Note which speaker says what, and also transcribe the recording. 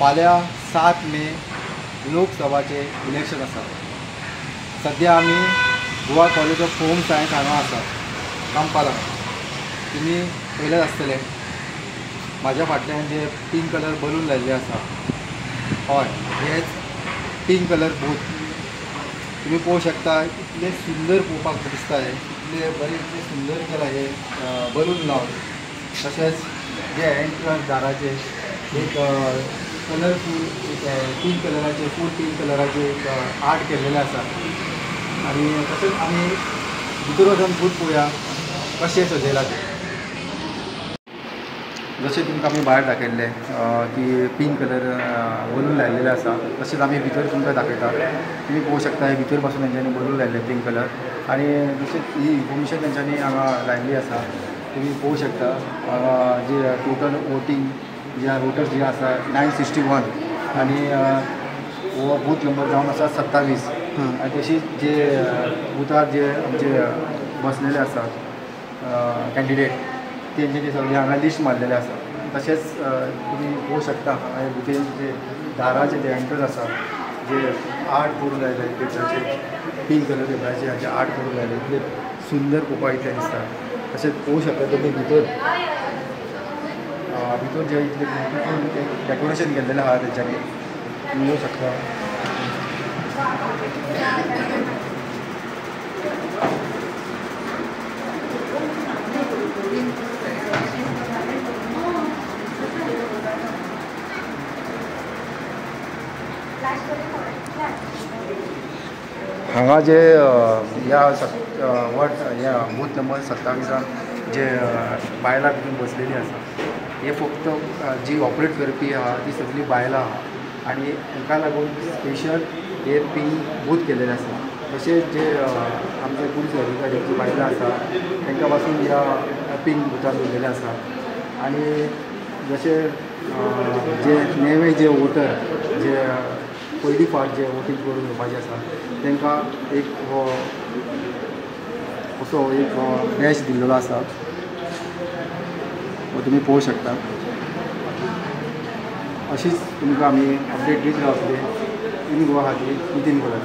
Speaker 1: फाल्यां 7 मे लोकसभाचे इलेक्शन आसा। सध्या आमी Goa college of home science हांगा आसा कांपाला। तुमी पळयलें आसतलें म्हाज्या फाटल्यान जे पिंक कलर बलून लायिल्ले आसा, हय हेच पिंक कलर बूथ। तुमी पळोवं शकता इतले सुंदर पळोवपाक दिसता, हे इतले बरे इतले सुंदर केला हे बलून लावन। तशेंच जे एंट्रन्स दाराचे एक कलरफूल पिंक कलराचे फूल पिंक कलराचे एक आर्ट केल्लेले आसा। आनी तशेंच आमी भितर वचून बूथ पळोवया कशें सजयला ते। जशें तुमकां आमी भायर दाखयल्ले की पिंक कलर बलून लायिल्ले आसा, तशेंच आमी भितर तुमकां दाखयता। तुमी पळोवं शकता हे भितर पासून तेंच्यांनी बलून लायिल्ले पिंक कलर, आनी तशेंच ही इन्फॉर्मेशन तेंच्यांनी हांगा लायिल्ली आसा। तुमी पळोवं शकता जे टोटल वोटींग जे वोटर्स जे आसा 961 आनी हो बूथ नंबर जावन आसा 27। आनी तशीच जे बुथार जे आमचे बसलेले आसात कॅन्डिडेट तेंचे सगळे हांगा लिस्ट मारलेले आसा। तशेंच तुमी पळोवं शकता हांगा भितर जे दाराचे जे एंट्रन्स आसा जे आर्ट करून लायले पेपराचे पिंक कलर पेपराचे हाचे आर्ट करून लायले, इतले सुंदर पळोवपाक इतले दिसता। तशेंच पळोवं शकता तुमी भितर जे इतले डेकोरेशन केल्लेलें आहा तेंच्यांनी तुमी पळोवं शकता। हांगा जे ह्या बूथ नंबर 27 जे बायलां भितर बसलेलीं आसा, हे फक्त जी ऑपरेट करपी आहा ती सगळीं बायलां आहा आनी हाका लागून स्पेशल हे पिंक बूथ केल्लेले आसा। तशेंच जे आमचे पुलीस अधिकारी बायलां आसा तांकां पासून ह्या पिंक बुथार दवरलेले आसा। आनी जशे जे नेवे जे वोटर जे पयली फावट जे वोटींग करून येवपाचे आसा तांकां एक असो एक बॅच दिल्लो आसा, हो तुमी पळोवं शकता। अशीच तुमकां आमी अपडेट दीत रावतले। इन गोवा खातीर नितीन गोलर।